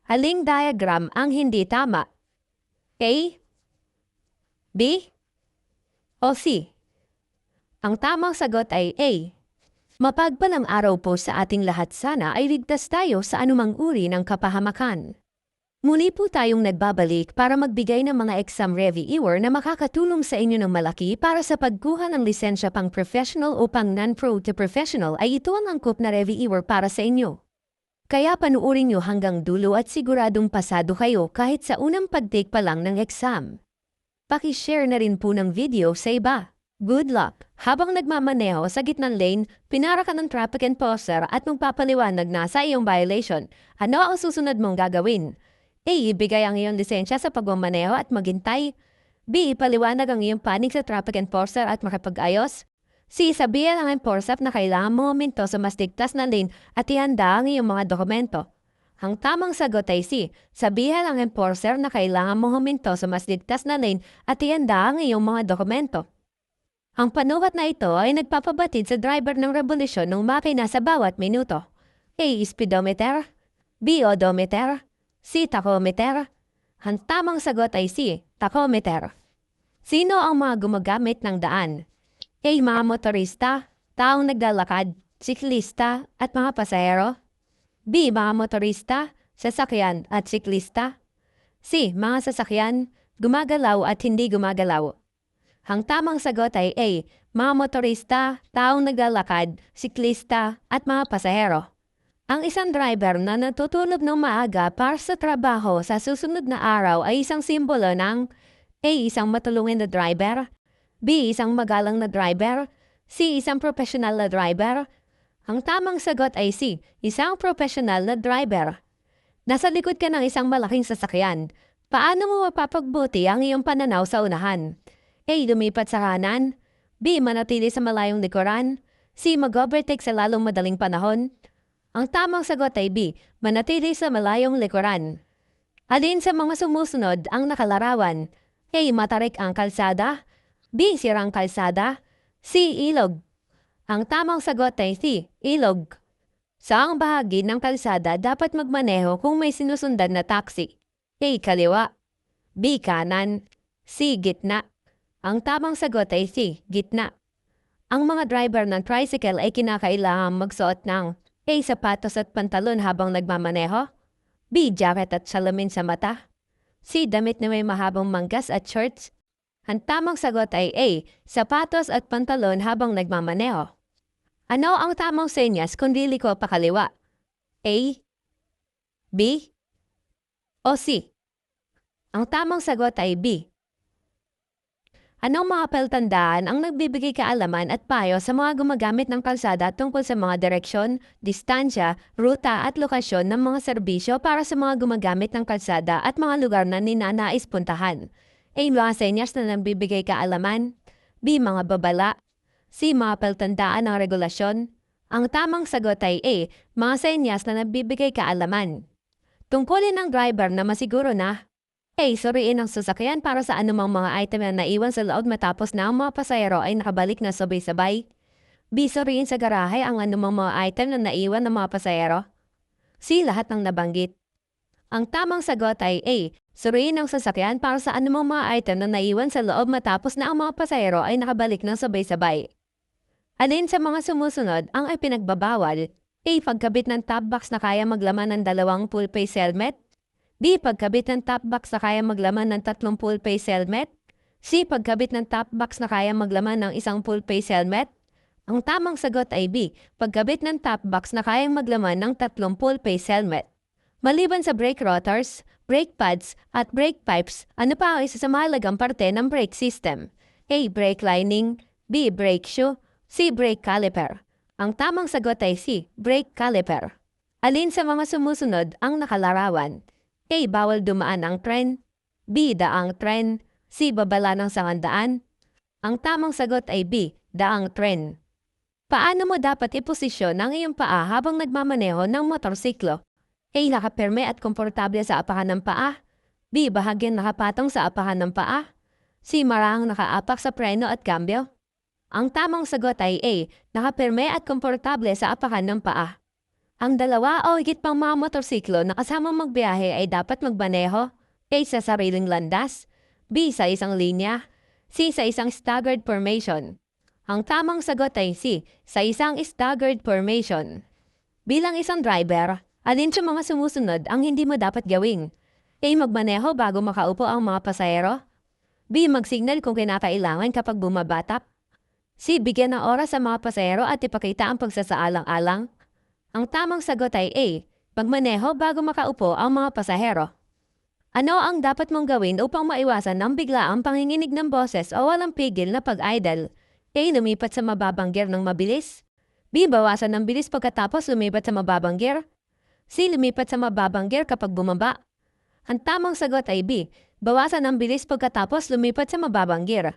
Aling diagram ang hindi tama? A, B, o C? Ang tamang sagot ay A. Mapagpalang araw po sa ating lahat, sana ay ligtas tayo sa anumang uri ng kapahamakan. Muli po tayong nagbabalik para magbigay ng mga exam reviewer na makakatulong sa inyo ng malaki para sa pagkuha ng lisensya pang professional o pang non-pro to professional. Ay ito ang angkop na reviewer para sa inyo. Kaya panuorin nyo hanggang dulo at siguradong pasado kayo kahit sa unang pag-take pa lang ng exam. Paki-share na rin po ng video sa iba. Good luck! Habang nagmamaneho sa gitnang lane, pinara ka ng traffic enforcer at magpapaliwanag na sa iyong violation. Ano ang susunod mong gagawin? A. Ibigay ang iyong lisensya sa pagmamaneho at maghintay. B. Ipaliwanag ang iyong panig sa traffic enforcer at makipag-ayos. C. Sabihin ang enforcer na kailangan mo huminto sa mas ligtas na lane at ihanda ang iyong mga dokumento. Ang tamang sagot ay C. Sabihin ang enforcer na kailangan mo huminto sa mas ligtas na lane at ihanda ang iyong mga dokumento. Ang panukat na ito ay nagpapabatid sa driver ng revolusyon ng makina sa bawat minuto. A. Speedometer. B. Odometer. C. Tachometer. Ang tamang sagot ay C. Tachometer. Sino ang mga gumagamit ng daan? A. Mga motorista, taong naglalakad, siklista at mga pasahero. B. Mga motorista, sasakyan at siklista. C. Mga sasakyan, gumagalaw at hindi gumagalaw. Ang tamang sagot ay A. Mga motorista, taong naglalakad, siklista at mga pasahero. Ang isang driver na natutulog ng maaga para sa trabaho sa susunod na araw ay isang simbolo ng A. Isang matulungin na driver. B. Isang magalang na driver. C. Isang professional na driver. Ang tamang sagot ay C. Isang professional na driver. Nasa likod ka ng isang malaking sasakyan. Paano mo mapapagbuti ang iyong pananaw sa unahan? A. Lumipat sa kanan. B. Manatili sa malayong likuran. C. Mag-overtake sa lalong madaling panahon. Ang tamang sagot ay B. Manatili sa malayong likuran. Alin sa mga sumusunod ang nakalarawan? A. Matarik ang kalsada. B. Sirang kalsada. C. Ilog. Ang tamang sagot ay C. Ilog. Saang bahagi ng kalsada dapat magmaneho kung may sinusundan na taxi? A. Kaliwa. B. Kanan. C. Gitna. Ang tamang sagot ay C. Gitna. Ang mga driver ng tricycle ay kinakailangang magsuot ng A. Sapatos at pantalon habang nagmamaneho. B. Jacket at salamin sa mata. C. Damit na may mahabang manggas at shorts. Ang tamang sagot ay A. Sapatos at pantalon habang nagmamaneho. Ano ang tamang senyas kung liliko pakaliwa? A. B. O C? Ang tamang sagot ay B. Anong mga palatandaan ang nagbibigay kaalaman at payo sa mga gumagamit ng kalsada tungkol sa mga direksyon, distansya, ruta at lokasyon ng mga serbisyo para sa mga gumagamit ng kalsada at mga lugar na ninanais puntahan? A. Mga senyas na nagbibigay kaalaman. B. Mga babala. C. Mga palatandaan ng regulasyon. Ang tamang sagot ay A. Mga senyas na nagbibigay kaalaman. Tungkulin ng driver na masiguro na A. Suriin ang sasakyan para sa anumang mga item na naiwan sa loob matapos na ang mga pasahero ay nakabalik na sabay-sabay. B. Suriin sa garahe ang anumang mga item na naiwan ng mga pasahero. C. Lahat ng nabanggit. Ang tamang sagot ay A. Suriin ang sasakyan para sa anumang mga item na naiwan sa loob matapos na ang mga pasahero ay nakabalik na sabay-sabay. Alin sa mga sumusunod ang ipinagbabawal? A. Pagkabit ng top box na kaya maglaman ng 2 full face helmet. B. Pagkabit ng top box na kaya maglaman ng 3 full face helmet. C. Pagkabit ng top box na kaya maglaman ng 1 full face helmet. Ang tamang sagot ay B. Pagkabit ng top box na kayang maglaman ng 3 full face helmet. Maliban sa brake rotors, brake pads at brake pipes, ano pa ang isa sa mahalagang parte ng brake system? A. Brake lining. B. Brake shoe. C. Brake caliper. Ang tamang sagot ay C. Brake caliper. Alin sa mga sumusunod ang nakalarawan? A. Bawal dumaan ang tren. B. Daang tren. C. Babala ng sangandaan. Ang tamang sagot ay B. Daang tren. Paano mo dapat iposisyon ang iyong paa habang nagmamaneho ng motorsiklo? A. Nakapirme at komportable sa apakan ng paa. B. Bahagyang nakapatong sa apakan ng paa. C. Marahang nakaapak sa preno at kambyo. Ang tamang sagot ay A. Nakapirme at komportable sa apakan ng paa. Ang dalawa o higit pang mga motorsiklo na kasama magbiyahe ay dapat magmaneho A. Sa sariling landas, B. Sa isang linya, C. Sa isang staggered formation. Ang tamang sagot ay C. Sa isang staggered formation. Bilang isang driver, alin sa mga sumusunod ang hindi mo dapat gawin? A. Magmaneho bago makaupo ang mga pasahero, B. Magsignal kung kinakailangan kapag bumabatak, C. Bigyan ng oras sa mga pasahero at ipakita ang pagsasaalang-alang. Ang tamang sagot ay A. Magmaneho bago makaupo ang mga pasahero. Ano ang dapat mong gawin upang maiwasan ang biglaang panginginig ng boses o walang pigil na pag-idle? A. Lumipat sa mababang gear ng mabilis, B. Bawasan ng bilis pagkatapos lumipat sa mababang gear, C. Lumipat sa mababang gear kapag bumaba. Ang tamang sagot ay B. Bawasan ng bilis pagkatapos lumipat sa mababang gear.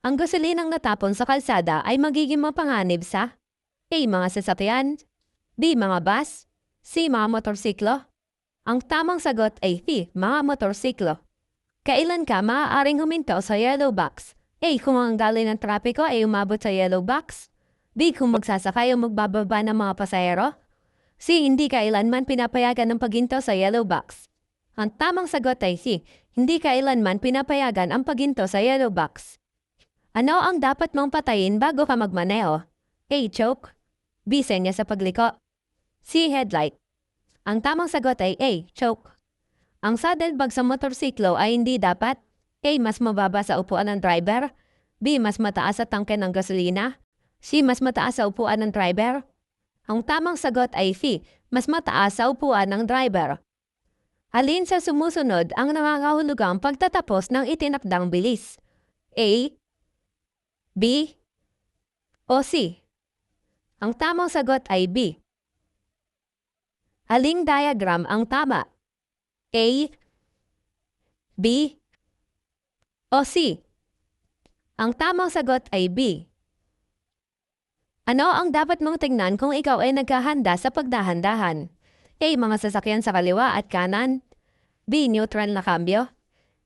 Ang gasolinang natapon sa kalsada ay magiging mapanganib sa A. Mga sasakyan, B. Mga bus, C. Mga motorsiklo. Ang tamang sagot ay C. Mga motorsiklo. Kailan ka maaaring huminto sa yellow box? A. Kung ang daloy ng trapiko ay umabot sa yellow box, B. Kung magsasakay o magbababa ng mga pasahero, C. Hindi kailanman pinapayagan ng paghinto sa yellow box. Ang tamang sagot ay C. Hindi kailanman pinapayagan ang paghinto sa yellow box. Ano ang dapat mong patayin bago ka magmaneho? A. Choke, B. Senya sa pagliko, C. Headlight. Ang tamang sagot ay A. Choke. Ang saddlebag sa motorsiklo ay hindi dapat A. Mas mababa sa upuan ng driver, B. Mas mataas sa tangke ng gasolina, C. Mas mataas sa upuan ng driver. Ang tamang sagot ay C. Mas mataas sa upuan ng driver. Alin sa sumusunod ang nangangahulugang pagtatapos ng itinakdang bilis? A. B. O C. Ang tamang sagot ay B. Aling diagram ang tama? A. B. O C. Ang tamang sagot ay B. Ano ang dapat mong tingnan kung ikaw ay naghahanda sa pagdahan-dahan? A. Mga sasakyan sa kaliwa at kanan, B. Neutral na kambyo,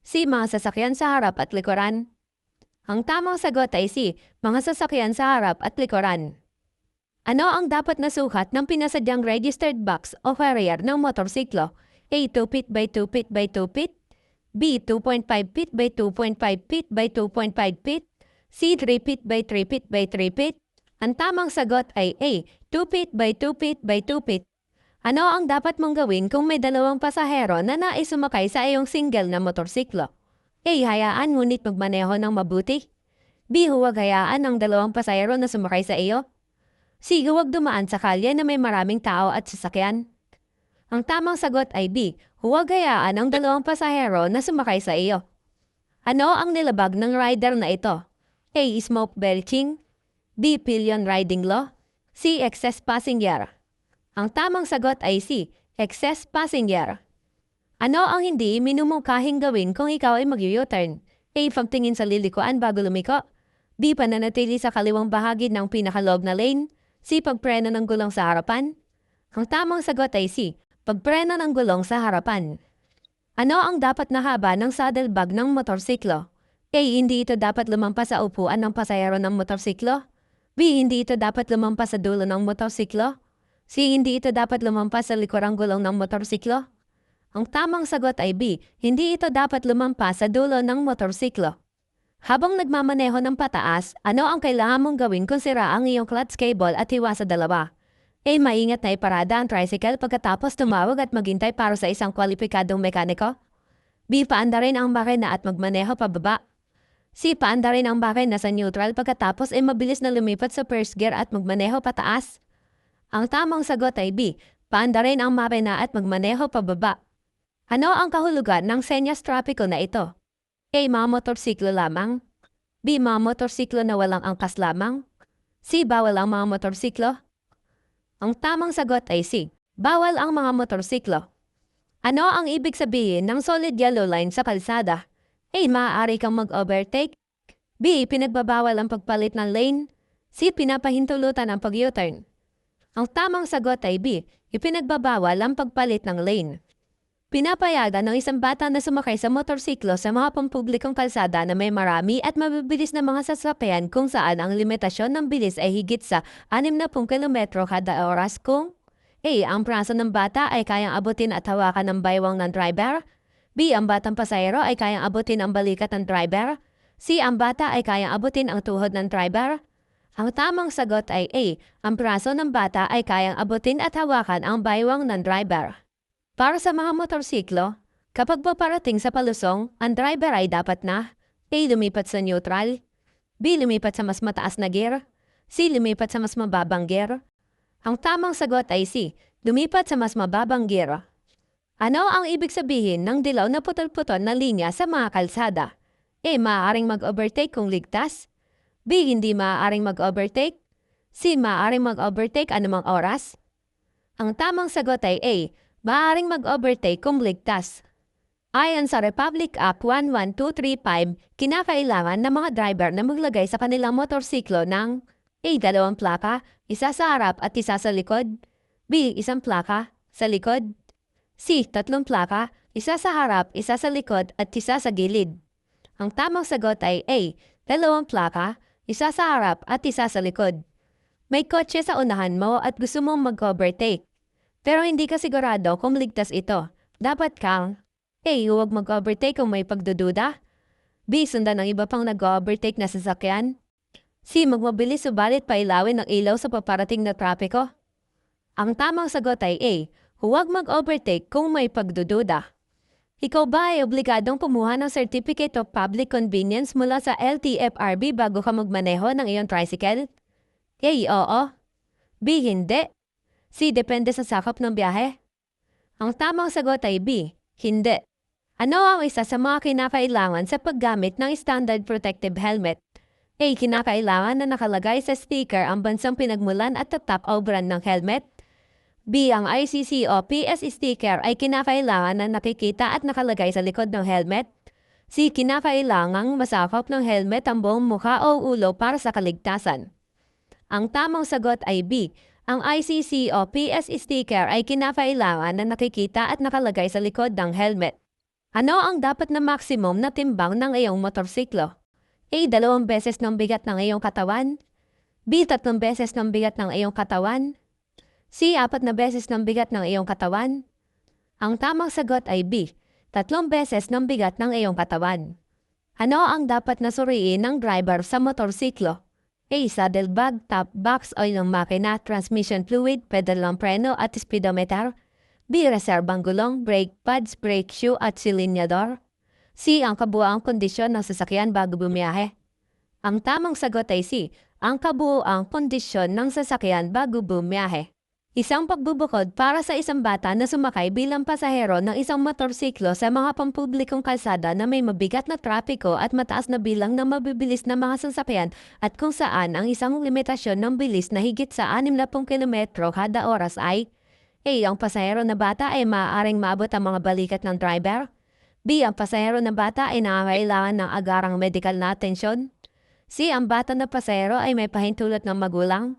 C. Mga sasakyan sa harap at likuran. Ang tamang sagot ay C. Mga sasakyan sa harap at likuran. Ano ang dapat na sukat ng pinasadyang registered box o carrier ng motorsiklo? A. 2 feet by 2 feet by 2 feet, B. 2.5 feet by 2.5 feet by 2.5 feet, C. 3 feet by 3 feet by 3 feet. Ang tamang sagot ay A. 2 feet by 2 feet by 2 feet. Ano ang dapat mong gawin kung may dalawang pasahero na nais sumakay sa iyong single na motorsiklo? A. Hayaan ngunit magmaneho ng mabuti, B. Huwag hayaan ang dalawang pasahero na sumakay sa iyo, C. Huwag dumaan sa kalye na may maraming tao at sasakyan. Ang tamang sagot ay B. Huwag hayaan ang dalawang pasahero na sumakay sa iyo. Ano ang nilabag ng rider na ito? A. Smoke belching, B. Pillion riding law, C. Excess passenger. Ang tamang sagot ay C. Excess passenger. Ano ang hindi minumungkahing gawin kung ikaw ay mag-U-turn? A. Pagtingin sa lilikuan bago lumiko, B. Pananatili sa kaliwang bahagi ng pinakaloob na lane, C. Pagpreno ng gulong sa harapan. Ang tamang sagot ay C. Pagpreno ng gulong sa harapan. Ano ang dapat na haba ng saddlebag ng motorsiklo? A. Hindi ito dapat lumampas sa upuan ng pasahero ng motorsiklo, B. Hindi ito dapat lumampas sa dulo ng motorsiklo, C. Hindi ito dapat lumampas sa likurang gulong ng motorsiklo. Ang tamang sagot ay B. Hindi ito dapat lumampas sa dulo ng motorsiklo. Habang nagmamaneho ng pataas, ano ang kailangan mong gawin kung sira ang iyong clutch cable at hiwa sa dalawa? A. Maingat na iparada ang tricycle pagkatapos tumawag at maghintay para sa isang kwalipikadong mekaniko, B. Paandarin ang makina at magmaneho pababa, C. Paandarin ang makina sa neutral pagkatapos ay mabilis na lumipat sa first gear at magmaneho pataas. Ang tamang sagot ay B. Paandarin ang makina at magmaneho pababa. Ano ang kahulugan ng senyas trapiko na ito? A. Mga motorsiklo lamang, B. Mga motorsiklo na walang angkas lamang, C. Bawal ang mga motorsiklo. Ang tamang sagot ay C. Bawal ang mga motorsiklo. Ano ang ibig sabihin ng solid yellow line sa kalsada? A. Maaari kang mag-overtake, B. Pinagbabawal ang pagpalit ng lane, C. Pinapahintulutan ang pag-U-turn. Ang tamang sagot ay B. Ipinagbabawal ang pagpalit ng lane. Pinapayagan ng isang bata na sumakay sa motorsiklo sa mga pampublikong kalsada na may marami at mabibilis na mga sasakyan kung saan ang limitasyon ng bilis ay higit sa 60 km kada oras kung A. Ang praso ng bata ay kayang abutin at hawakan ng baywang ng driver. B. Ang batang pasahero ay kayang abutin ang balikat ng driver. C. Ang bata ay kayang abutin ang tuhod ng driver. Ang tamang sagot ay A. Ang praso ng bata ay kayang abutin at hawakan ang baywang ng driver. Para sa mga motorsiklo, kapag paparating sa palusong, ang driver ay dapat na A. Lumipat sa neutral. B. Lumipat sa mas mataas na gear. C. Lumipat sa mas mababang gear. Ang tamang sagot ay C. Lumipat sa mas mababang gear. Ano ang ibig sabihin ng dilaw na putol-putol na linya sa mga kalsada? A. Maaaring mag-overtake kung ligtas. B. Hindi maaaring mag-overtake. C. Maaaring mag-overtake anumang oras. Ang tamang sagot ay A. Maaaring mag-overtake kung ligtas. Ayon sa Republic Act 11235, kinakailangan ng mga driver na maglagay sa kanilang motorsiklo ng A. 2 plaka, isa sa harap at isa sa likod. B. 1 plaka, sa likod. C. 3 plaka, isa sa harap, isa sa likod at isa sa gilid. Ang tamang sagot ay A. 2 plaka, isa sa harap at isa sa likod. May kotse sa unahan mo at gusto mong mag-overtake. Pero hindi ka sigurado kung ligtas ito. Dapat kang A. Huwag mag-overtake kung may pagdududa. B. Sundan ang iba pang nag-overtake na sasakyan. C. Magmabilis subalit pailawin ng ilaw sa paparating na trapiko. Ang tamang sagot ay A. Huwag mag-overtake kung may pagdududa. Ikaw ba ay obligadong kumuha ng Certificate of Public Convenience mula sa LTFRB bago ka magmaneho ng iyong tricycle? A. Oo. B. Hindi. C. Depende sa sakop ng biyahe. Ang tamang sagot ay B. Hindi. Ano ang isa sa mga kinakailangan sa paggamit ng Standard Protective Helmet? A. Kinakailangan na nakalagay sa sticker ang bansang pinagmulan at tatak o brand ng helmet. B. Ang ICC o PS sticker ay kinakailangan na nakikita at nakalagay sa likod ng helmet. C. Kinakailangang masakop ng helmet ang buong mukha o ulo para sa kaligtasan. Ang tamang sagot ay B. Ang ICC o PS sticker ay kinakailangan na nakikita at nakalagay sa likod ng helmet. Ano ang dapat na maximum na timbang ng iyong motorsiklo? A. 2 beses ng bigat ng iyong katawan. B. 3 beses ng bigat ng iyong katawan. C. 4 na beses ng bigat ng iyong katawan. Ang tamang sagot ay B. 3 beses ng bigat ng iyong katawan. Ano ang dapat na suriin ng driver sa motorsiklo? A. Saddlebag, top box, oil ng makina, transmission fluid, pedal ng preno at speedometer. B. Reserbang gulong, brake pads, brake shoe at silinyador. C. Ang kabuuang kondisyon ng sasakyan bago bumiyahe. Ang tamang sagot ay C. Ang kabuuang kondisyon ng sasakyan bago bumiyahe. Isang pagbubukod para sa isang bata na sumakay bilang pasahero ng isang motorsiklo sa mga pampublikong kalsada na may mabigat na trapiko at mataas na bilang ng mabibilis na mga sasakyan at kung saan ang isang limitasyon ng bilis na higit sa 60 kilometro kada oras ay A. Ang pasahero na bata ay maaaring maabot ang mga balikat ng driver. B. Ang pasahero na bata ay nangangailangan ng agarang medical na atensyon. C. Ang bata na pasahero ay may pahintulot ng magulang.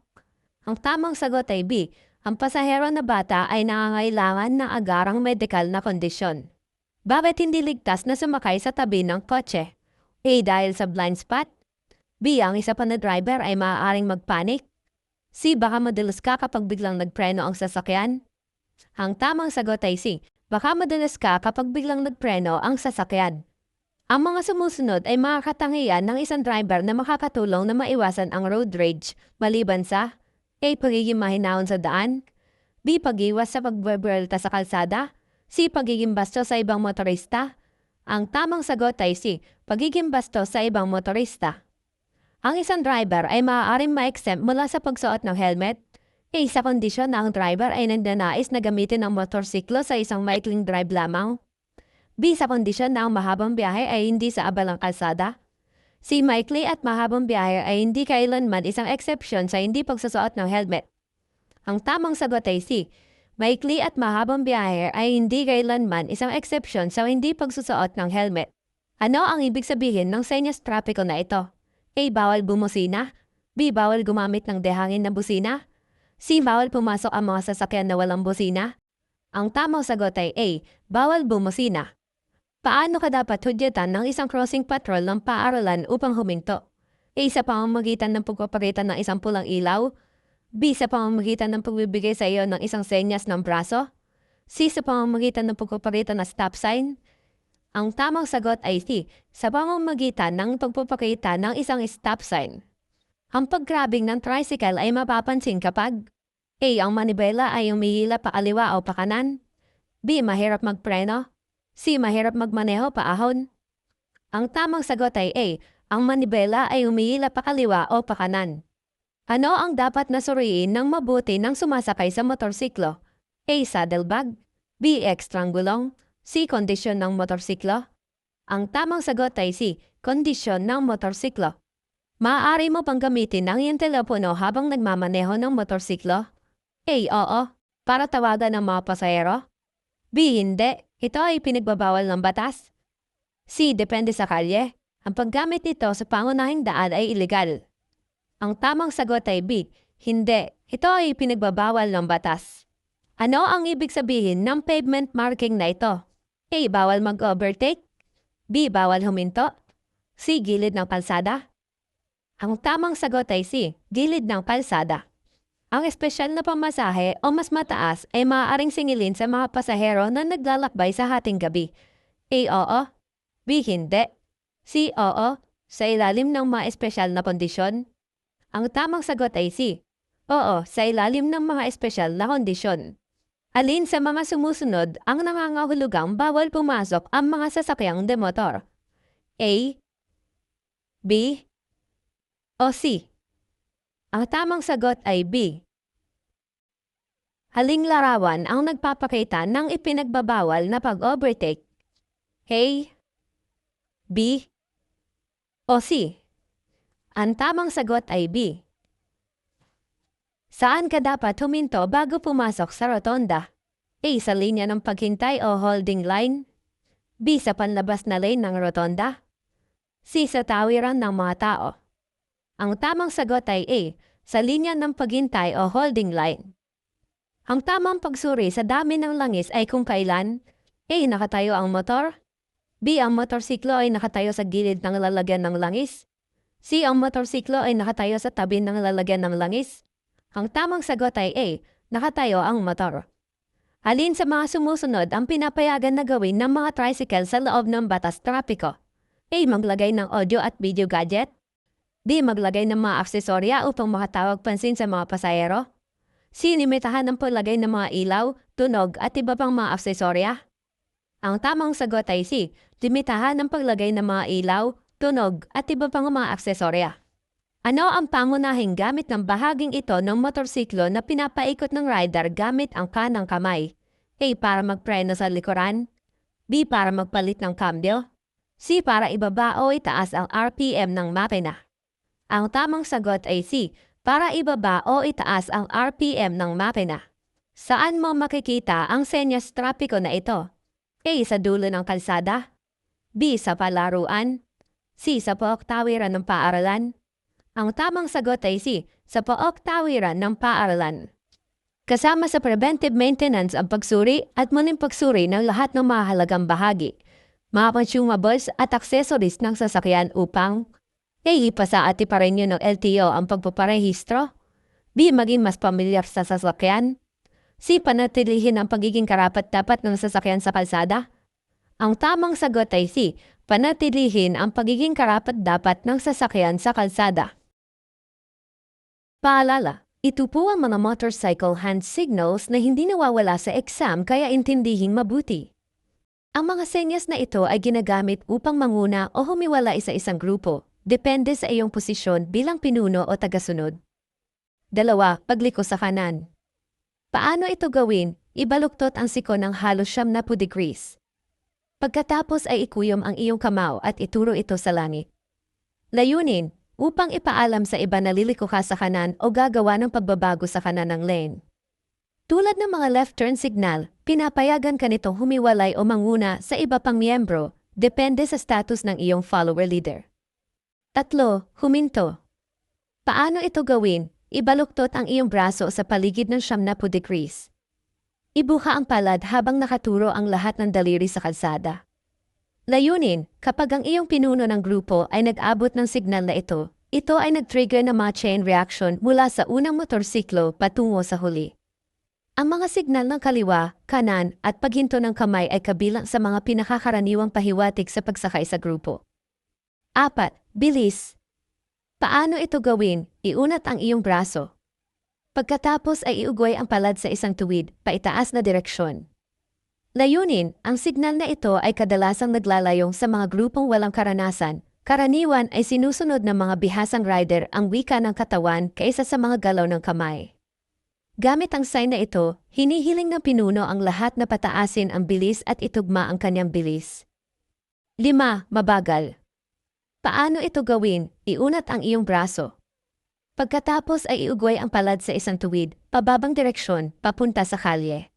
Ang tamang sagot ay B. Ang pasahero na bata ay nangangailangan ng agarang medical na kondisyon. Bakit hindi ligtas na sumakay sa tabi ng kotse? A. Dahil sa blind spot. B. Ang isa pa na driver ay maaaring magpanik. C. Baka madalas ka kapag biglang nagpreno ang sasakyan. Ang tamang sagot ay C. Baka madalas ka kapag biglang nagpreno ang sasakyan. Ang mga sumusunod ay mga katangian ng isang driver na makakatulong na maiwasan ang road rage maliban sa A. Pagiging mahinahon sa daan. B. Pag-iwas sa pagbebrelta sa kalsada. C. Pagiging bastos sa ibang motorista. Ang tamang sagot ay C. Pagiging bastos sa ibang motorista. Ang isang driver ay maaaring ma-exempt mula sa pagsuot ng helmet. A. Sa kondisyon na ang driver ay nagnanais na gamitin ang motorsiklo sa isang maikling drive lamang. B. Sa kondisyon na ang mahabang biyahe ay hindi sa abalang kalsada. C. Maikli at mahabang biyahe ay hindi kailanman isang exception sa hindi pagsusuot ng helmet. Ang tamang sagot ay C. Maikli at mahabang biyahe ay hindi kailanman isang exception sa hindi pagsusuot ng helmet. Ano ang ibig sabihin ng senyas trapiko na ito? A. Bawal bumusina. B. Bawal gumamit ng dehangin na busina. C. Bawal pumasok ang mga sasakyan na walang busina. Ang tamang sagot ay A. Bawal bumusina. Paano ka dapat hudyatan ng isang crossing patrol ng paaralan upang huminto? A. Sa pamamagitan ng pagpapakita ng isang pulang ilaw. B. Sa pamamagitan ng pagbibigay sa iyo ng isang senyas ng braso? C. Sa pamamagitan ng pagpapakita ng stop sign? Ang tamang sagot ay C. Sa pamamagitan ng pagpapakita ng isang stop sign. Ang paggrabbing ng tricycle ay mapapansin kapag A. Ang manibela ay umihila pa kaliwa o pa kanan. B. Mahirap magpreno. C. Mahirap magmaneho pa ahon. Ang tamang sagot ay A. Ang manibela ay umihila pa kaliwa o pa kanan. Ano ang dapat na suriin ng mabuti ng sumasakay sa motorsiklo? A. Saddlebag. B. Ekstrang gulong. C. Kondisyon ng motorsiklo. Ang tamang sagot ay C. Kondisyon ng motorsiklo. Maaari mo pang gamitin ang iyong telepono habang nagmamaneho ng motorsiklo? A. Oo. Para tawagan ng mga pasahero? B. Hindi. Ito ay pinagbabawal ng batas. C. Depende sa kalye. Ang paggamit nito sa pangunahing daan ay ilegal. Ang tamang sagot ay B. Hindi. Ito ay pinagbabawal ng batas. Ano ang ibig sabihin ng pavement marking na ito? A. Bawal mag-overtake. B. Bawal huminto. C. Gilid ng kalsada. Ang tamang sagot ay C. Gilid ng kalsada. Ang espesyal na pamasahe o mas mataas ay maaaring singilin sa mga pasahero na naglalakbay sa hating gabi. A. Oo. B. Hindi. C. Oo. Sa ilalim ng mga espesyal na kondisyon. Ang tamang sagot ay C. Oo. Sa ilalim ng mga espesyal na kondisyon. Alin sa mga sumusunod ang nangangahulugang bawal pumasok ang mga sasakyang demotor? A. B. O C. Ang tamang sagot ay B. Haling larawan ang nagpapakita ng ipinagbabawal na pag-overtake. A. B. O C. Ang tamang sagot ay B. Saan ka dapat huminto bago pumasok sa rotonda? A. Sa linya ng paghintay o holding line. B. Sa panlabas na lane ng rotonda. C. Sa tawiran ng mga tao. Ang tamang sagot ay A. Sa linya ng paghintay o holding line. Ang tamang pagsuri sa dami ng langis ay kung kailan A. Nakatayo ang motor. B. Ang motorsiklo ay nakatayo sa gilid ng lalagyan ng langis. C. Ang motorsiklo ay nakatayo sa tabi ng lalagyan ng langis. Ang tamang sagot ay A. Nakatayo ang motor. Alin sa mga sumusunod ang pinapayagan na gawin ng mga tricycle sa loob ng batas trapiko? A. Maglagay ng audio at video gadget. B. Maglagay ng mga aksesorya upang makatawag pansin sa mga pasahero. C. Limitahan ang paglagay ng mga ilaw, tunog at iba pang mga aksesorya. Ang tamang sagot ay C. Limitahan ang paglagay ng mga ilaw, tunog at iba pang mga aksesorya. Ano ang pangunahing gamit ng bahaging ito ng motorsiklo na pinapaikot ng rider gamit ang kanang kamay? A. Para magpreno sa likuran. B. Para magpalit ng kambyo. C. Para ibaba o itaas ang RPM ng makina. Ang tamang sagot ay C. Para ibaba o itaas ang RPM ng makina. Saan mo makikita ang senyas trapiko na ito? A. Sa dulo ng kalsada. B. Sa palaruan. C. Sa tawiran ng paaralan. Ang tamang sagot ay C. Sa tawiran ng paaralan. Kasama sa preventive maintenance ang pagsuri at muling pagsuri ng lahat ng mahalagang bahagi, mga consumables at accessories ng sasakyan upang A. Ipasa at iparenyo ng LTO ang pagpaparehistro. B. Maging mas pamilyar sa sasakyan. C. Panatilihin ang pagiging karapat-dapat ng sasakyan sa kalsada. Ang tamang sagot ay C. Panatilihin ang pagiging karapat-dapat ng sasakyan sa kalsada. Paalala, ito po ang mga motorcycle hand signals na hindi nawawala sa exam kaya intindihing mabuti. Ang mga senyas na ito ay ginagamit upang manguna o humiwala sa isang grupo, depende sa iyong posisyon bilang pinuno o tagasunod. 2. Pagliko sa kanan. Paano ito gawin? Ibaluktot ang siko ng halos 90 degrees. Pagkatapos ay ikuyom ang iyong kamao at ituro ito sa langit. Layunin, upang ipaalam sa iba na liliko ka sa kanan o gagawa ng pagbabago sa kanan ng lane. Tulad ng mga left turn signal, pinapayagan ka nitong humiwalay o manguna sa iba pang miyembro, depende sa status ng iyong follower leader. 3. Huminto. Paano ito gawin? Ibaluktot ang iyong braso sa paligid ng 90 degrees. Ibuka ang palad habang nakaturo ang lahat ng daliri sa kalsada. Layunin, kapag ang iyong pinuno ng grupo ay nag-abot ng signal na ito, Ito ay nag-trigger ng mga chain reaction mula sa unang motorsiklo patungo sa huli. Ang mga signal ng kaliwa, kanan at paghinto ng kamay ay kabilang sa mga pinakakaraniwang pahiwatig sa pagsakay sa grupo. 4. Bilis. Paano ito gawin? Iunat ang iyong braso. Pagkatapos ay iugway ang palad sa isang tuwid, paitaas na direksyon. Layunin, ang signal na ito ay kadalasang naglalayong sa mga grupong walang karanasan. Karaniwan ay sinusunod ng mga bihasang rider ang wika ng katawan kaysa sa mga galaw ng kamay. Gamit ang sign na ito, hinihiling ng pinuno ang lahat na pataasin ang bilis at itugma ang kanyang bilis. 5. Mabagal. Paano ito gawin? Iunat ang iyong braso. Pagkatapos ay iugway ang palad sa isang tuwid, pababang direksyon, papunta sa kalye.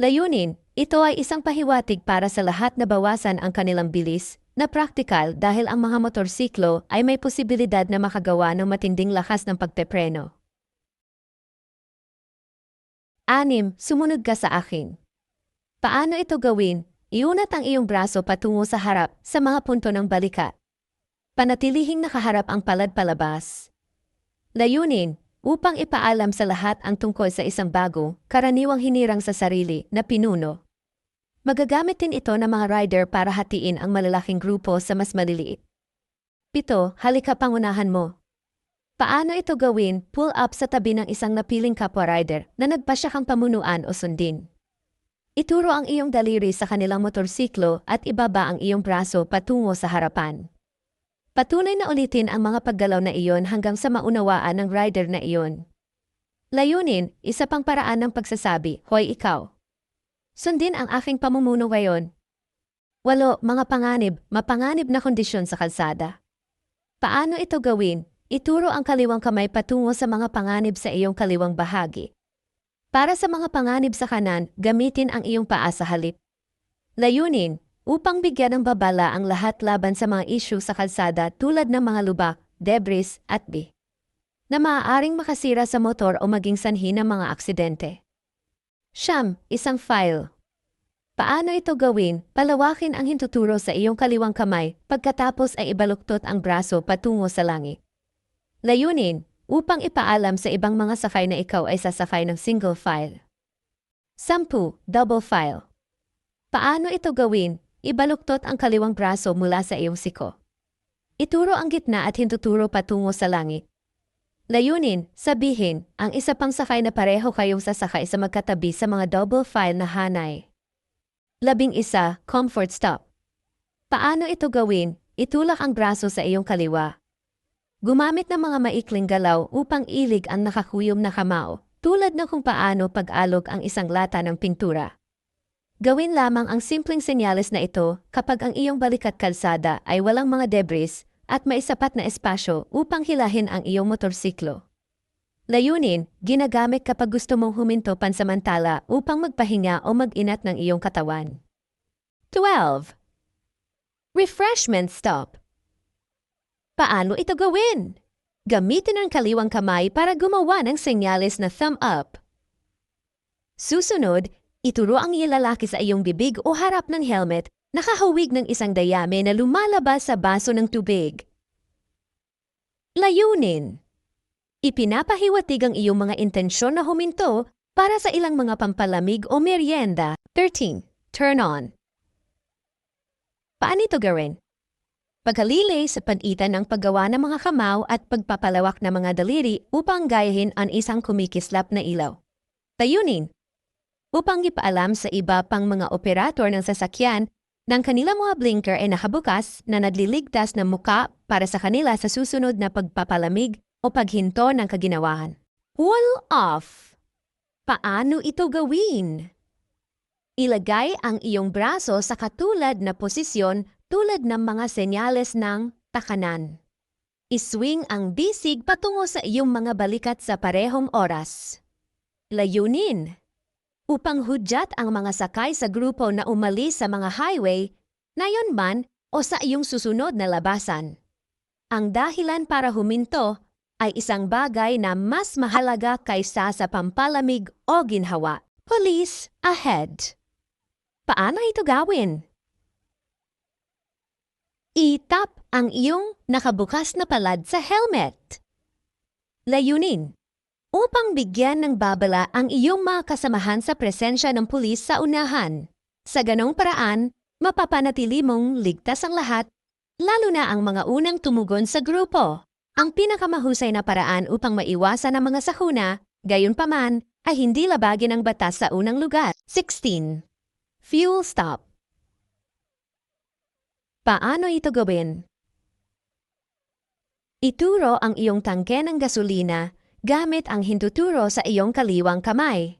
Layunin, ito ay isang pahiwatig para sa lahat na bawasan ang kanilang bilis, na praktikal dahil ang mga motorsiklo ay may posibilidad na makagawa ng matinding lakas ng pagpepreno. 6. Sumunod ka sa akin. Paano ito gawin? Iunat ang iyong braso patungo sa harap sa mga punto ng balikat. Panatilihing nakaharap ang palad palabas. Layunin, upang ipaalam sa lahat ang tungkol sa isang bago, karaniwang hinirang sa sarili na pinuno. Magagamit din ito ng mga rider para hatiin ang malalaking grupo sa mas maliliit. 7. Halika pangunahan mo. Paano ito gawin? Pull up sa tabi ng isang napiling kapwa rider na nagpasya kang pamunuan o sundin. Ituro ang iyong daliri sa kanilang motorsiklo at ibaba ang iyong braso patungo sa harapan. Patunay na ulitin ang mga paggalaw na iyon hanggang sa maunawaan ng rider na iyon. Layunin, isa pang paraan ng pagsasabi, hoy ikaw. Sundin ang aking pamumuno ngayon. 8. Mga panganib, mapanganib na kondisyon sa kalsada. Paano ito gawin? Ituro ang kaliwang kamay patungo sa mga panganib sa iyong kaliwang bahagi. Para sa mga panganib sa kanan, gamitin ang iyong paa sa halip. Layunin, upang bigyan ng babala ang lahat laban sa mga issue sa kalsada tulad ng mga lubak, debris, at na maaaring makasira sa motor o maging sanhi ng mga aksidente. 9. Isang file. Paano ito gawin? Palawakin ang hintuturo sa iyong kaliwang kamay, pagkatapos ay ibaluktot ang braso patungo sa langit. Layunin, upang ipaalam sa ibang mga sakay na ikaw ay sasakay ng single file. 10. Double file. Paano ito gawin? Ibaluktot ang kaliwang braso mula sa iyong siko. Ituro ang gitna at hintuturo patungo sa langit. Layunin, sabihin, ang isa pang sakay na pareho kayong sasakay sa magkatabi sa mga double file na hanay. 11. Comfort stop. Paano ito gawin? Itulak ang braso sa iyong kaliwa. Gumamit ng mga maikling galaw upang ilig ang nakakuyom na kamao, tulad ng kung paano pag-alog ang isang lata ng pintura. Gawin lamang ang simpleng senyales na ito kapag ang iyong balikat kalsada ay walang mga debris at may sapat na espasyo upang hilahin ang iyong motorsiklo. Layunin, ginagamit kapag gusto mong huminto pansamantala upang magpahinga o mag-inat ng iyong katawan. 12. Refreshment stop. Paano ito gawin? Gamitin ang kaliwang kamay para gumawa ng senyales na thumb up. Susunod, ituro ang lalaki sa iyong bibig o harap ng helmet, nakahawig ng isang dayame na lumalabas sa baso ng tubig. Layunin. Ipinapahiwatig ang iyong mga intensyon na huminto para sa ilang mga pampalamig o merienda. 13. Turn on. Paano ito gawin? Paghalilay sa pagitan ng paggawa ng mga kamao at pagpapalawak ng mga daliri upang gayahin ang isang kumikislap na ilaw. Layunin. Upang ipaalam sa iba pang mga operator ng sasakyan ng kanilang mga blinker ay nakabukas na nagliligtas ng muka para sa kanila sa susunod na pagpapalamig o paghinto ng kaginawahan. Wall off. Paano ito gawin? Ilagay ang iyong braso sa katulad na posisyon tulad ng mga senyales ng takanan. Iswing ang bisig patungo sa iyong mga balikat sa parehong oras. Layunin. Upang hudyat ang mga sakay sa grupo na umalis sa mga highway, na yon man o sa iyong susunod na labasan. Ang dahilan para huminto ay isang bagay na mas mahalaga kaysa sa pampalamig o ginhawa. Police ahead. Paano ito gawin? Itap ang iyong nakabukas na palad sa helmet. Layunin. Upang bigyan ng babala ang iyong mga kasamahan sa presensya ng pulis sa unahan. Sa ganong paraan, mapapanatili mong ligtas ang lahat, lalo na ang mga unang tumugon sa grupo. Ang pinakamahusay na paraan upang maiwasan ang mga sakuna, gayunpaman, ay hindi labagin ang batas sa unang lugar. 16. Fuel stop. Paano ito gawin? Ituro ang iyong tangke ng gasolina gamit ang hintuturo sa iyong kaliwang kamay.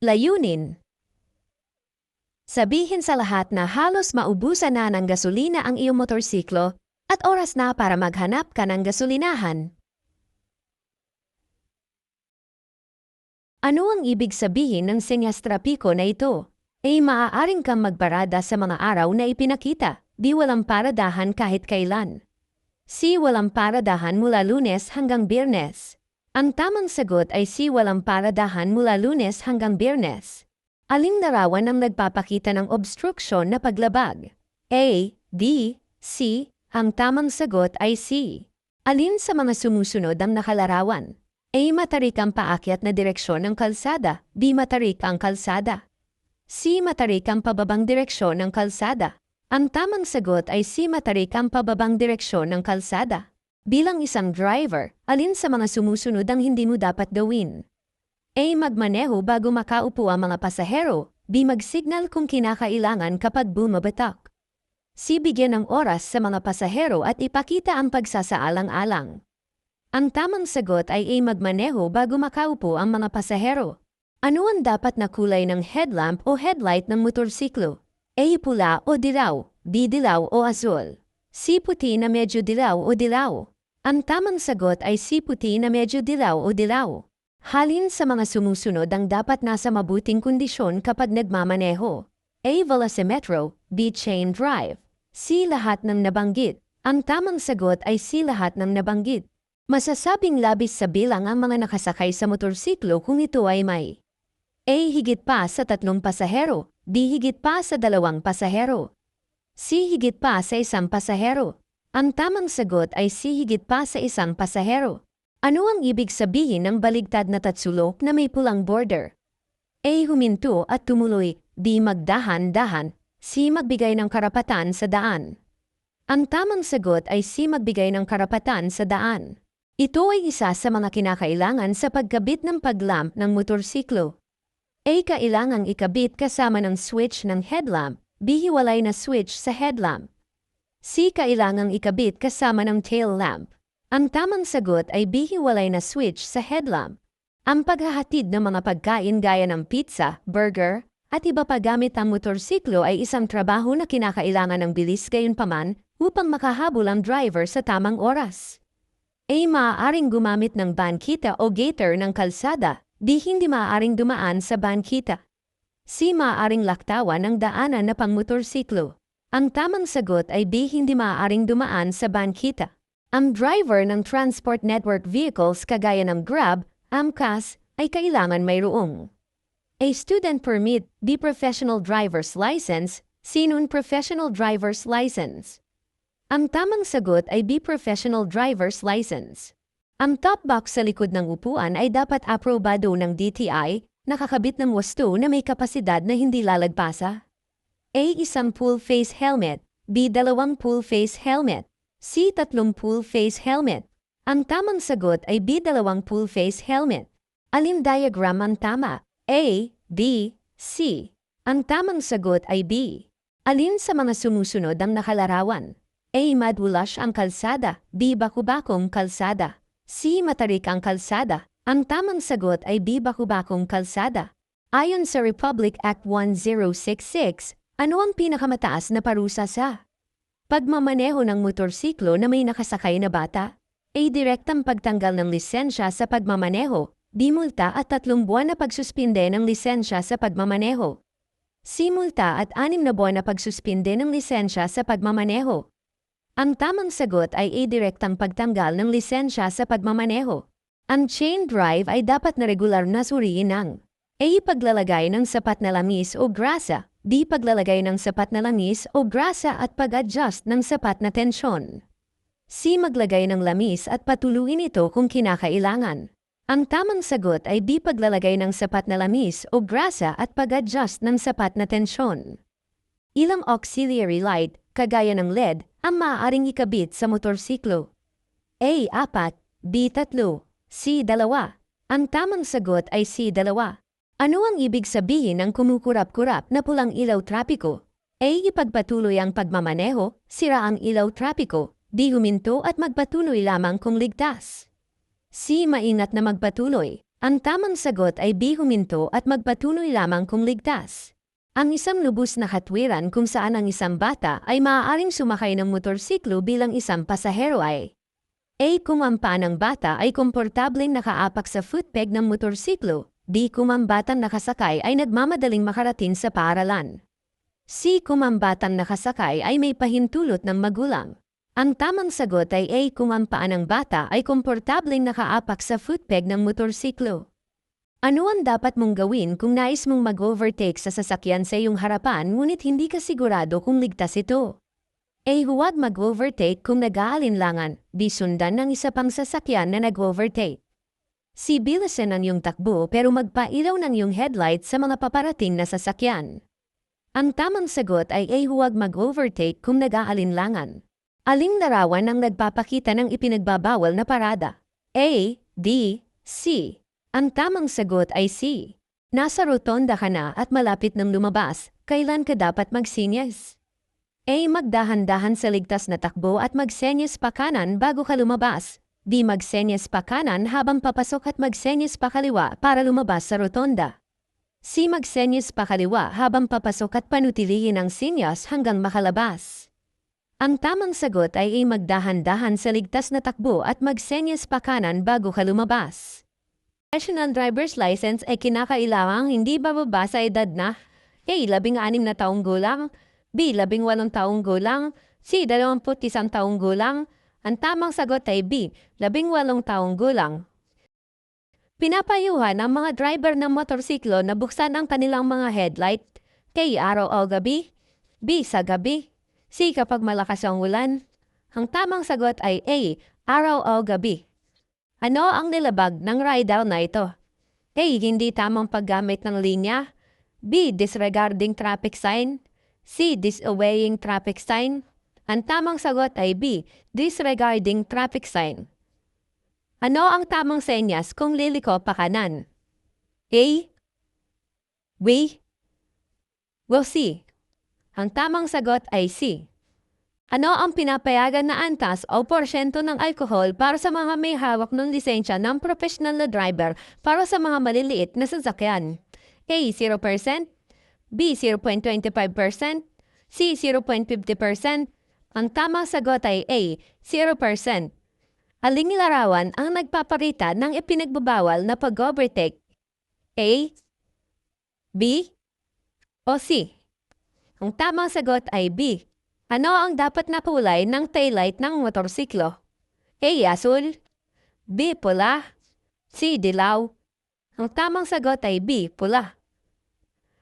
Layunin. Sabihin sa lahat na halos maubusan na ng gasolina ang iyong motorsiklo at oras na para maghanap ka ng gasolinahan. Ano ang ibig sabihin ng senyas trapiko na ito? Maaaring kang magparada sa mga araw na ipinakita, di walang paradahan kahit kailan. Si walang paradahan mula Lunes hanggang Biyernes. Ang tamang sagot ay si walang paradahan mula Lunes hanggang Biyernes. Aling larawan ang nagpapakita ng obstruksyon na paglabag? A, B, C. Ang tamang sagot ay C. Alin sa mga sumusunod ang nakalarawan? A. Matarik ang paakyat na direksyon ng kalsada. B. Matarik ang kalsada. C. Matarik ang pababang direksyon ng kalsada. Ang tamang sagot ay C. Matarik ang pababang direksyon ng kalsada. Bilang isang driver, alin sa mga sumusunod ang hindi mo dapat gawin? A. Magmaneho bago makaupo ang mga pasahero. B. Magsignal kung kinakailangan kapag bumabatak. C. Bigyan ng oras sa mga pasahero at ipakita ang pagsasaalang-alang. Ang tamang sagot ay A. Magmaneho bago makaupo ang mga pasahero. Ano ang dapat na kulay ng headlamp o headlight ng motorsiklo? A. Pula o dilaw. B. Dilaw o azul. C. Puti na medyo dilaw o dilaw. Ang tamang sagot ay C. Puti na medyo dilaw o dilaw. Halin sa mga sumusunod ang dapat nasa mabuting kondisyon kapag nagmamaneho. A. Velocimetro. B. Chain drive. C. Lahat ng nabanggit. Ang tamang sagot ay C. Lahat ng nabanggit. Masasabing labis sa bilang ang mga nakasakay sa motorsiklo kung ito ay may A. Higit pa sa 3 pasahero. B. Higit pa sa 2 pasahero. C. Higit pa sa 1 pasahero. Ang tamang sagot ay C. Higit pa sa 1 pasahero. Ano ang ibig sabihin ng baligtad na tatsulok na may pulang border? A. Huminto at tumuloy. B. Magdahan-dahan. C. Magbigay ng karapatan sa daan. Ang tamang sagot ay C. Magbigay ng karapatan sa daan. Ito ay isa sa mga kinakailangan sa pagkabit ng paglamp ng motorsiklo. A. Kailangang ikabit kasama ng switch ng headlamp. B. Hiwalay na switch sa headlamp. C. Kailangang ikabit kasama ng tail lamp. Ang tamang sagot ay B. Hiwalay na switch sa headlamp. Ang paghahatid ng mga pagkain gaya ng pizza, burger, at iba pa gamit ang motorsiklo ay isang trabaho na kinakailangan ng bilis gayunpaman upang makahabol ang driver sa tamang oras. A. Maaaring gumamit ng bankita o gator ng kalsada. B. Hindi maaaring dumaan sa bankita. C. Maaaring laktawan ng daanan na pang-motorsiklo. Ang tamang sagot ay B. Hindi maaaring dumaan sa bankita. Ang driver ng transport network vehicles kagaya ng Grab, AMCAS, ay kailangan mayroong A. Student permit. B. Professional driver's license. C. Non-professional driver's license. Ang tamang sagot ay B. Professional driver's license. Ang top box sa likod ng upuan ay dapat aprobado ng DTI, nakakabit ng wasto na may kapasidad na hindi lalagpasa. A. Isang full-face helmet. B. 2 full-face helmet. C. 3 full-face helmet. Ang tamang sagot ay B. 2 full-face helmet. Alin diagram ang tama? A, B, C. Ang tamang sagot ay B. Alin sa mga sumusunod ang nakalarawan? A. Madulas ang kalsada. B. Bakubakong kalsada. C. Matarik ang kalsada. Ang tamang sagot ay B. Bakubakong kalsada. Ayon sa Republic Act 1066, ano ang pinakamataas na parusa sa pagmamaneho ng motorsiklo na may nakasakay na bata? A. Direktang pagtanggal ng lisensya sa pagmamaneho. B. Multa at 3 buwan na pagsuspinde ng lisensya sa pagmamaneho. C. Multa at 6 na buwan na pagsuspinde ng lisensya sa pagmamaneho. Ang tamang sagot ay A. Direktang pagtanggal ng lisensya sa pagmamaneho. Ang chain drive ay dapat na regular na suriin ng A. Paglalagay ng sapat na lamis o grasa. D. Paglalagay ng sapat na langis o grasa at pag-adjust ng sapat na tensyon. C. Maglagay ng lamis at patuluin ito kung kinakailangan. Ang tamang sagot ay D. Paglalagay ng sapat na lamis o grasa at pag-adjust ng sapat na tensyon. Ilang auxiliary light, kagaya ng LED, ang maaaring ikabit sa motorsiklo? A. 4, B. 3, C. 2. Ang tamang sagot ay C. 2. Ano ang ibig sabihin ng kumukurap-kurap na pulang ilaw trapiko? A. Ipagpatuloy ang pagmamaneho, sira ang ilaw trapiko, D. Huminto at magpatuloy lamang kung ligtas. C. Maingat na magpatuloy. Ang tamang sagot ay B. Huminto at magpatuloy lamang kung ligtas. Ang isang lubos na katwiran kung saan ang isang bata ay maaaring sumakay ng motorsiklo bilang isang pasahero ay A. Kung ang paa ng bata ay komportableng nakaapak sa footpeg ng motorsiklo, D. Kung ang batang nakasakay ay nagmamadaling makarating sa paaralan. C. Kung ang batang nakasakay ay may pahintulot ng magulang. Ang tamang sagot ay A. Kung ang paa ng bata ay komportableng nakaapak sa footpeg ng motorsiklo. Ano ang dapat mong gawin kung nais mong mag-overtake sa sasakyan sa iyong harapan ngunit hindi ka sigurado kung ligtas ito? A. Huwag mag-overtake kung nag-aalinlangan, B. Sundan ng isa pang sasakyan na nag-overtake. C. Bilisan ang iyong takbo pero magpailaw ng iyong headlight sa mga paparating na sasakyan. Ang tamang sagot ay A. Huwag mag-overtake kung nag-aalinlangan. Aling larawan ang nagpapakita ng ipinagbabawal na parada? A, D, C. Ang tamang sagot ay C. Nasa rotonda ka na at malapit ng lumabas, kailan ka dapat magsenyas? A. Magdahan-dahan sa ligtas na takbo at magsenyas pa kanan bago ka lumabas. D. Magsenyas pa kanan habang papasok at magsenyas pa kaliwa para lumabas sa rotonda. C. Magsenyas pa kaliwa habang papasok at panutilihin ang senyas hanggang makalabas. Ang tamang sagot ay A. Magdahan-dahan sa ligtas na takbo at magsenyas pa kanan bago ka lumabas. Professional driver's license ay kinakailangang hindi bababa sa edad na A. 16 na taong gulang, B. 18 taong gulang, C. 21 taong gulang. Ang tamang sagot ay B. 18 taong gulang. Pinapayuhan ang mga driver ng motorsiklo na buksan ang kanilang mga headlight kay araw o gabi, B. Sa gabi, C. Kapag malakas ang ulan. Ang tamang sagot ay A. Araw o gabi. Ano ang nilabag ng rider na ito? A. Hindi tamang paggamit ng linya. B. Disregarding traffic sign. C. Disobeying traffic sign. Ang tamang sagot ay B. Disregarding traffic sign. Ano ang tamang senyas kung liliko pa kanan? A. B. O C. Ang tamang sagot ay C. Ano ang pinapayagan na antas o porsyento ng alkohol para sa mga may hawak ng lisensya ng professional na driver para sa mga maliliit na sasakyan? A. 0%, B. 0.25%, C. 0.50%. Ang tamang sagot ay A. 0%. Aling larawan ang nagpaparita ng ipinagbabawal na pag-overtake? A. B. O C. Ang tamang sagot ay B. Ano ang dapat na kulay ng taillight ng motorsiklo? A. Asul, B. Pula, C. Dilaw. Ang tamang sagot ay B. Pula.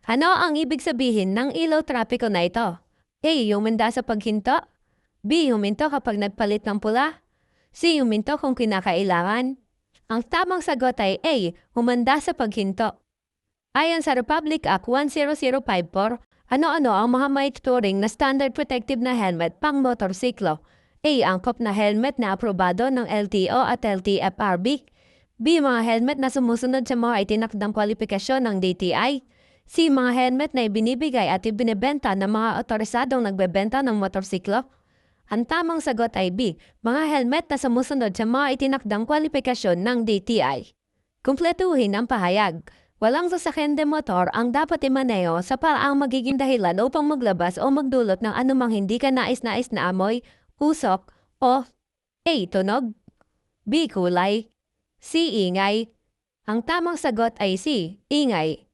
Ano ang ibig sabihin ng ilaw trapiko na ito? A. Humanda sa paghinto, B. Huminto kapag nagpalit ng pula, C. Huminto kung kinakailangan. Ang tamang sagot ay A. Humanda sa paghinto. Ayon sa Republic Act 10054, ano-ano ang mga maituturing na standard protective na helmet pang motorsiklo? A. Angkop na helmet na aprobado ng LTO at LTFRB. B. Mga helmet na sumusunod sa mga itinakdang kwalifikasyon ng DTI. C. Mga helmet na ibinibigay at ibinebenta ng mga otorisadong nagbebenta ng motorsiklo. Ang tamang sagot ay B. Mga helmet na sumusunod sa mga itinakdang kwalifikasyon ng DTI. Kumpletuhin ang pahayag. Walang sasakyan de motor ang dapat imaneho sa paraang magiging dahilan upang maglabas o magdulot ng anumang hindi ka nais-nais na amoy, usok, o A. Tunog, B. Kulay, C. Ingay. Ang tamang sagot ay C. Ingay.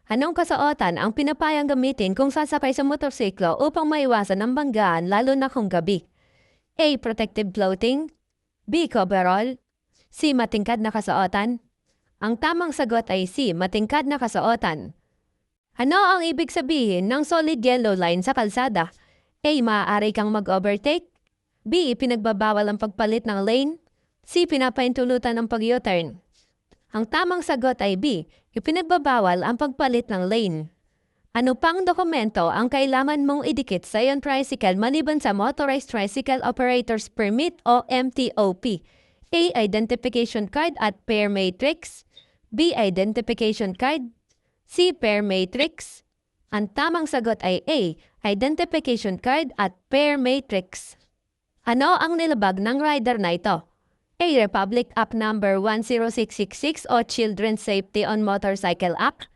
Anong kasuotan ang pinapayang gamitin kung sasakay sa motorsiklo upang maiwasan ang banggaan lalo na kung gabi? A. Protective clothing, B. Coverall, C. Matingkad na kasuotan. Ang tamang sagot ay C. Matingkad na kasuotan. Ano ang ibig sabihin ng solid yellow line sa kalsada? A. Maaari kang mag-overtake. B. Pinagbabawal ang pagpalit ng lane. C. Pinapaintulutan ang pag-U-turn. Ang tamang sagot ay B. Ipinagbabawal ang pagpalit ng lane. Ano pang dokumento ang kailangan mong idikit sa iyong tricycle maliban sa Motorized Tricycle Operators Permit o MTOP? A. Identification card at fare matrix. B. Identification card. C. Fare matrix. Ang tamang sagot ay A. Identification card at fare matrix. Ano ang nilabag ng rider na ito? A. Republic Act Number 10666 o Children's Safety on Motorcycle Act.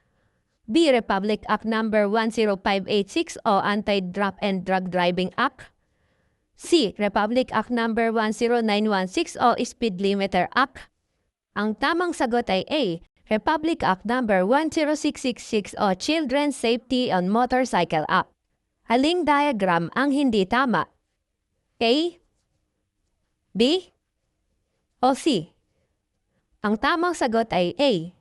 B. Republic Act Number 10586 o Anti-Drunk and Drug Driving Act. C. Republic Act Number 10916 o Speed Limiter Act. Ang tamang sagot ay A. Republic Act Number 10666 o Children's Safety on Motorcycle Act. Aling diagram ang hindi tama? A. B. O C. Ang tamang sagot ay A.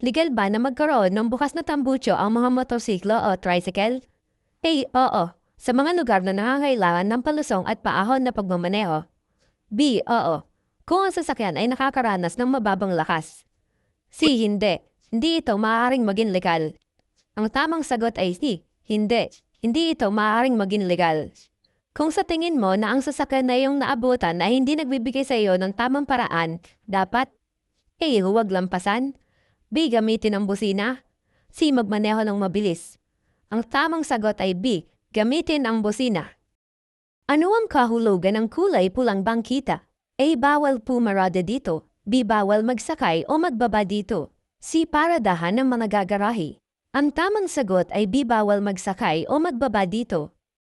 Legal ba na magkaroon ng bukas na tambucho ang mga motorsiklo o tricycle? A. Oo. Sa mga lugar na nangangailangan ng palusong at paahon na pagmamaneho. B. Oo. Kung ang sasakyan ay nakakaranas ng mababang lakas. C. Hindi. Hindi ito maaaring maging legal. Ang tamang sagot ay C. Hindi. Hindi ito maaaring maging legal. Kung sa tingin mo na ang sasakyan na iyong naabutan ay hindi nagbibigay sa iyo ng tamang paraan, dapat A. Huwag lampasan. B. Gamitin ang busina. C. Magmaneho ng mabilis. Ang tamang sagot ay B. Gamitin ang busina. Ano ang kahulugan ng kulay pulang bangkita? A. Bawal pumarada dito. B. Bawal magsakay o magbaba dito. C. Paradahan ng mga gagarahe. Ang tamang sagot ay B. Bawal magsakay o magbaba dito.